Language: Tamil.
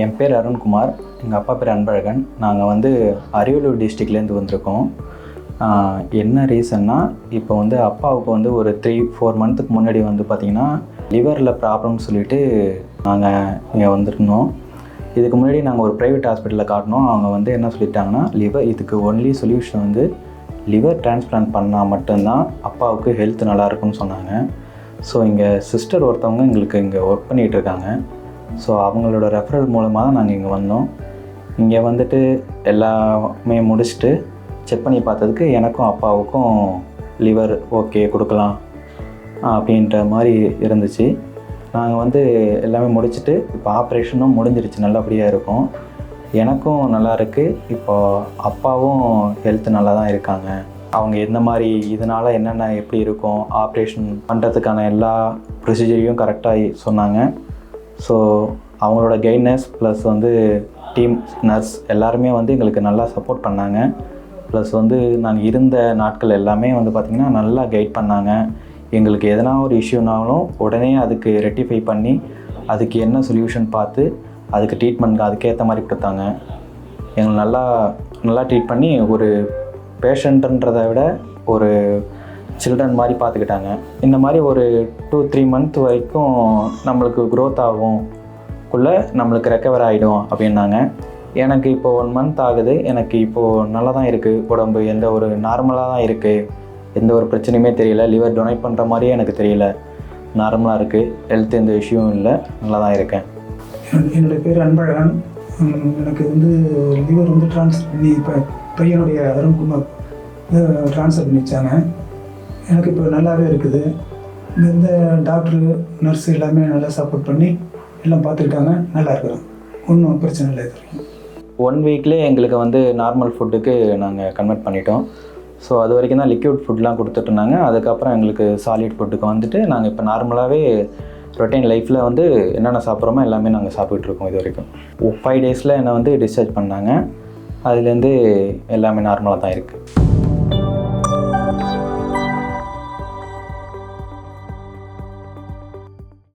என் பேர் அருண்குமார், எங்கள் அப்பா பேர் அன்பழகன். நாங்கள் வந்து அரியலூர் டிஸ்ட்ரிக்ட்லேருந்து வந்திருக்கோம். என்ன ரீசன்னா, இப்போ வந்து அப்பாவுக்கு வந்து ஒரு 3-4 மந்த்துக்கு முன்னாடி வந்து பார்த்திங்கன்னா லிவரில் ப்ராப்ளம்னு சொல்லிவிட்டு நாங்கள் இங்கே வந்திருந்தோம். இதுக்கு முன்னாடி நாங்கள் ஒரு ப்ரைவேட் ஹாஸ்பிட்டலில் காட்டினோம். அவங்க வந்து என்ன சொல்லிட்டாங்கன்னா, இதுக்கு ஒன்லி சொல்யூஷன் வந்து லிவர் டிரான்ஸ்பிளான்ட் பண்ணால் மட்டும்தான் அப்பாவுக்கு ஹெல்த் நல்லாயிருக்குன்னு சொன்னாங்க. ஸோ இங்கே சிஸ்டர் ஒருத்தவங்க எங்களுக்கு இங்கே ஒர்க் பண்ணிகிட்டு இருக்காங்க. ஸோ அவங்களோட ரெஃபரல் மூலமாக தான் நாங்கள் இங்கே வந்தோம். இங்கே வந்துட்டு எல்லாமே முடிச்சுட்டு செக் பண்ணி பார்த்ததுக்கு எனக்கும் அப்பாவுக்கும் லிவர் ஓகே கொடுக்கலாம் அப்படின்ற மாதிரி இருந்துச்சு. நாங்கள் வந்து எல்லாமே முடிச்சுட்டு இப்போ ஆப்ரேஷனும் முடிஞ்சிருச்சு, நல்லபடியாக இருக்கும். எனக்கும் நல்லா இருக்குது. இப்போது அப்பாவும் ஹெல்த் நல்லா தான் இருக்காங்க. அவங்க எந்த மாதிரி இதனால் என்னென்ன எப்படி இருக்கும் ஆப்ரேஷன் பண்ணுறதுக்கான எல்லா ப்ரொசீஜரையும் கரெக்டாக சொன்னாங்க. ஸோ அவங்களோட கைட்னஸ் ப்ளஸ் வந்து டீம் நர்ஸ் எல்லாருமே வந்து எங்களுக்கு நல்லா சப்போர்ட் பண்ணாங்க. ப்ளஸ் வந்து நாங்கள் இருந்த நாட்கள் எல்லாமே வந்து பார்த்திங்கன்னா நல்லா கைட் பண்ணாங்க. எங்களுக்கு எதனா ஒரு இஷ்யூனாலும் உடனே அதுக்கு ரெக்டிஃபை பண்ணி அதுக்கு என்ன சொல்யூஷன் பார்த்து அதுக்கு ட்ரீட்மெண்ட் அதுக்கேற்ற மாதிரி கொடுத்தாங்க. எங்களை நல்லா ட்ரீட் பண்ணி ஒரு பேஷண்ட்டுன்றதை விட ஒரு சில்ட்ரன் மாதிரி பார்த்துக்கிட்டாங்க. இந்த மாதிரி ஒரு 2-3 மந்த் வரைக்கும் நம்மளுக்கு க்ரோத் ஆகும்குள்ளே நம்மளுக்கு ரெக்கவர் ஆகிடும் அப்படின்னாங்க. எனக்கு இப்போது 1 மந்த் ஆகுது. எனக்கு இப்போது நல்லா தான் இருக்குது உடம்பு, எந்த ஒரு நார்மலாக தான் இருக்குது, எந்த ஒரு பிரச்சனையுமே தெரியல. லிவர் டொனேட் பண்ணுற மாதிரியே எனக்கு தெரியல, நார்மலாக இருக்குது. ஹெல்த் எந்த இஷ்யூவும் இல்லை, நல்லா தான் இருக்கேன். என்னுடைய பேர் அன்பழகன். எனக்கு வந்து லிவர் வந்து ட்ரான்ஸ்ஃபர் பண்ணி இப்போ பையனுடைய அருண்குமார் ட்ரான்ஸ்ஃபர் பண்ணி வச்சாங்க. எனக்கு இப்போ நல்லாவே இருக்குது. இங்கேருந்த டாக்டரு நர்ஸு எல்லாமே நல்லா சப்போர்ட் பண்ணி எல்லாம் பார்த்துக்கிட்டாங்க, நல்லா இருக்கிறோம், ஒன்றும் பிரச்சனை இல்லை. 1 வீக்லேயே எங்களுக்கு வந்து நார்மல் ஃபுட்டுக்கு நாங்கள் கன்வெர்ட் பண்ணிட்டோம். ஸோ அது வரைக்கும் தான் லிக்விட் ஃபுட்லாம் கொடுத்துட்ருந்தாங்க. அதுக்கப்புறம் எங்களுக்கு சாலிட் ஃபுட்டுக்கு வந்துட்டு நாங்கள் இப்போ நார்மலாகவே ரொட்டீன் லைஃப்பில் வந்து என்னென்ன சாப்பிட்றோமோ எல்லாமே நாங்கள் சாப்பிட்டுருக்கோம். இது வரைக்கும் 5 டேஸில் என்னை வந்து டிஸ்சார்ஜ் பண்ணாங்க. அதுலேருந்து எல்லாமே நார்மலாக தான் இருக்குது.